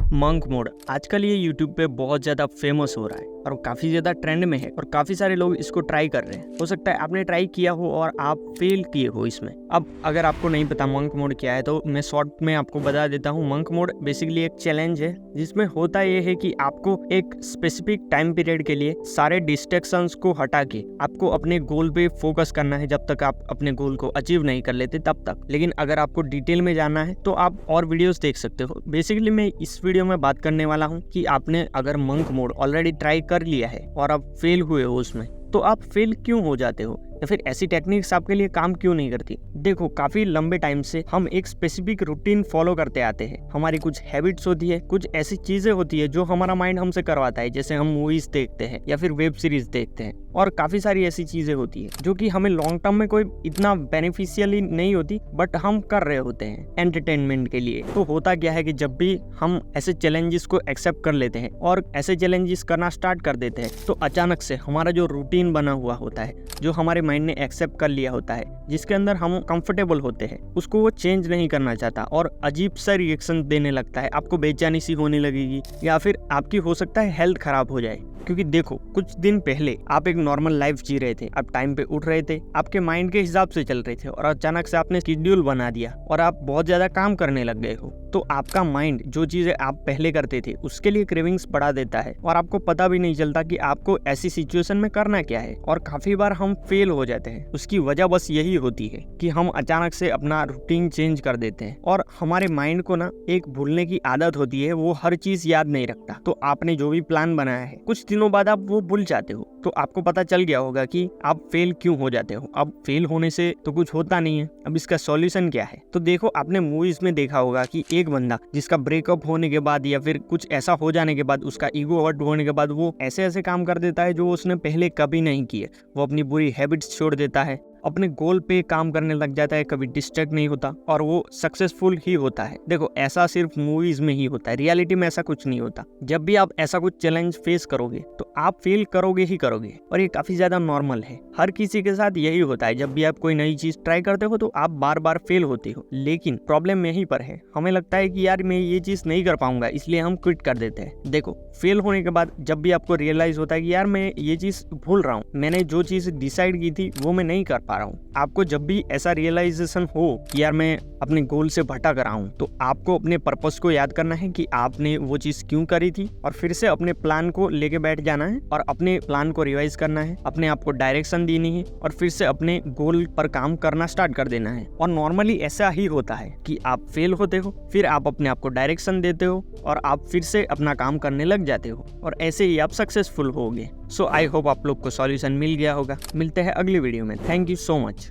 Monk mode आजकल ये YouTube पे बहुत ज़्यादा फेमस हो रहा है और काफ़ी ज़्यादा ट्रेंड में है और काफ़ी सारे लोग इसको ट्राई कर रहे हैं। हो सकता है आपने ट्राई किया हो और आप फेल किए हो इसमें। अब अगर आपको नहीं पता मंक मोड क्या है तो मैं शॉर्ट में आपको बता देता हूँ। मंक मोड बेसिकली एक चैलेंज है जिसमें होता ये है कि आपको एक स्पेसिफिक टाइम पीरियड के लिए सारे डिस्ट्रैक्शंस को हटा के आपको अपने गोल पे फोकस करना है जब तक आप अपने गोल को अचीव नहीं कर लेते तब तक। लेकिन अगर आपको डिटेल में जानना है तो आप और वीडियोस देख सकते हो। बेसिकली मैं इस वीडियो में बात करने वाला हूँ कि आपने अगर मंक मोड ऑलरेडी ट्राई कर लिया है और आप फेल हुए हो उसमें तो आप फेल क्यों हो जाते हो या फिर ऐसी टेक्निक्स आपके लिए काम क्यों नहीं करती। देखो, काफी लंबे टाइम से हम एक स्पेसिफिक रूटीन फॉलो करते आते हैं। हमारी कुछ हैबिट्स होती है, कुछ ऐसी चीजें होती है जो हमारा माइंड हमसे करवाता है, जैसे हम मूवीज देखते हैं या फिर वेब सीरीज देखते हैं। और काफी सारी ऐसी चीजें होती है जो कि हमें लॉन्ग टर्म में कोई इतना बेनिफिशियली नहीं होती, बट हम कर रहे होते हैं एंटरटेनमेंट के लिए। तो होता क्या है कि जब भी हम ऐसे चैलेंजेस को एक्सेप्ट कर लेते हैं और ऐसे चैलेंजेस करना स्टार्ट कर देते हैं तो अचानक से हमारा जो रूटीन बना हुआ होता है, जो हमारे माइंड ने एक्सेप्ट कर लिया होता है, जिसके अंदर हम कंफर्टेबल होते हैं, उसको वो चेंज नहीं करना चाहता और अजीब सा रिएक्शन देने लगता है। आपको बेचैनी सी होने लगेगी या फिर आपकी हो सकता है हेल्थ खराब हो जाए। क्योंकि देखो, कुछ दिन पहले आप एक नॉर्मल लाइफ जी रहे थे, आप टाइम पे उठ रहे थे, आपके माइंड के हिसाब से चल रहे थे और अचानक से आपने शेड्यूल बना दिया और आप बहुत ज्यादा काम करने लग गए हो। तो आपका माइंड जो चीजें आप पहले करते थे उसके लिए क्रेविंग्स बढ़ा देता है और आपको पता भी नहीं चलता कि आपको ऐसी सिचुएशन में करना क्या है। और काफी बार हम फेल हो जाते हैं। उसकी वजह बस यही होती है कि हम अचानक से अपना रूटीन चेंज कर देते हैं और हमारे माइंड को ना एक भूलने की आदत होती है, वो हर चीज याद नहीं रखता। तो आपने जो भी प्लान बनाया है कुछ दिनों बाद आप वो भूल जाते हो। तो आपको पता चल गया होगा कि आप फेल क्यों हो जाते हो। अब फेल होने से तो कुछ होता नहीं है। अब इसका सॉल्यूशन क्या है? तो देखो, आपने मूवीज में देखा होगा कि एक बंदा जिसका ब्रेकअप होने के बाद या फिर कुछ ऐसा हो जाने के बाद, उसका ईगो हर्ट होने के बाद वो ऐसे ऐसे काम कर देता है जो उसने पहले कभी नहीं किए। वो अपनी बुरी हैबिट्स छोड़ देता है, अपने गोल पे काम करने लग जाता है, कभी डिस्ट्रैक्ट नहीं होता और वो सक्सेसफुल ही होता है। देखो, ऐसा सिर्फ मूवीज में ही होता है, रियलिटी में ऐसा कुछ नहीं होता। जब भी आप ऐसा कुछ चैलेंज फेस करोगे तो आप फेल करोगे ही करोगे और ये काफी ज्यादा नॉर्मल है। हर किसी के साथ यही होता है। जब भी आप कोई नई चीज ट्राई करते हो तो आप बार बार फेल होते हो। लेकिन प्रॉब्लम यहीं पर है, हमें लगता है कि यार मैं ये चीज नहीं कर पाऊंगा, इसलिए हम क्विट कर देते हैं। देखो, फेल होने के बाद जब भी आपको रियलाइज होता है कि यार मैं ये चीज भूल रहा हूँ, मैंने जो चीज डिसाइड की थी वो मैं नहीं कर पा रहा हूँ, आपको जब भी ऐसा रियलाइजेशन हो कि यार मैं अपने गोल से भटक रहा हूँ, तो आपको अपने पर्पस को याद करना है कि आपने वो चीज क्यों करी थी और फिर से अपने प्लान को लेके बैठ जाना है और अपने प्लान को रिवाइज करना है, अपने आप को डायरेक्शन देनी है और फिर से अपने गोल पर काम करना स्टार्ट कर देना है। और नॉर्मली ऐसा ही होता है कि आप फेल होते हो, फिर आप अपने आप को डायरेक्शन देते हो और आप फिर से अपना काम करने लग जाते हो और ऐसे ही आप सक्सेसफुल होगे। सो आई होप आप लोग को सॉल्यूशन मिल गया होगा। मिलते हैं अगली वीडियो में। Thank you so much.